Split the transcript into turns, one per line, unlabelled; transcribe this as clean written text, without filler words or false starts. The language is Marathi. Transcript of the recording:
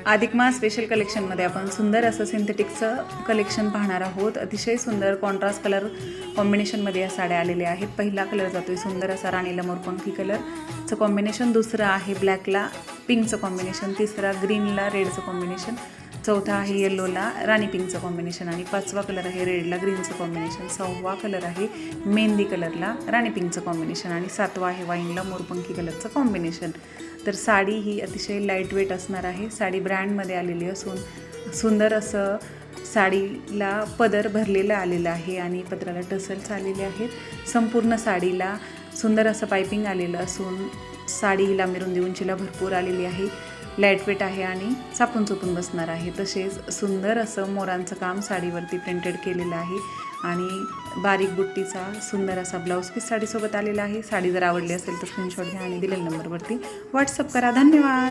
अधिक मास स्पेशल कलेक्शनमध्ये आपण सुंदर असं सिंथेटिकचं कलेक्शन पाहणार आहोत। अतिशय सुंदर कॉन्ट्रास्ट कलर कॉम्बिनेशनमध्ये या साड्या आलेल्या आहेत। पहिला कलर जातोय सुंदर असा राणीला मोरपंखी कलरचं कॉम्बिनेशन, दुसरा आहे ब्लॅकला पिंकचं कॉम्बिनेशन, तिसरा ग्रीनला रेडचं कॉम्बिनेशन, चौथा आहे येल्लोला राणी पिंकचं कॉम्बिनेशन आणि पाचवा कलर आहे रेडला ग्रीनचं कॉम्बिनेशन, सहावा कलर आहे मेहंदी कलरला राणी पिंकचं कॉम्बिनेशन आणि सातवा आहे वाईनला मोरपंखी कलरचं कॉम्बिनेशन। तर साडी ही अतिशय लाईट वेट असणार आहे। साडी ब्रँडमध्ये आलेली असून सुंदर असं साडीला पदर भरलेलं आलेलं आहे आणि पदराला टसल्स आलेले आहेत। संपूर्ण साडीला सुंदर असं पायपिंग आलेलं असून साडी ही लांबी रुंदी उंचीला भरपूर आलेली आहे, लाईट वेट आहे आणि चापून चुपून बसणार आहे। तसेच सुंदर असं मोरांचं काम साडीवरती प्रिंटेड केलेलं आहे आणि बारीक बुट्टीचा सुंदर असा ब्लाऊज पीस साडीसोबत आलेला आहे। साडी जर आवडली असेल तर स्क्रीनशॉट घ्या आणि दिलेल्या नंबरवरती व्हॉट्सअप करा। धन्यवाद।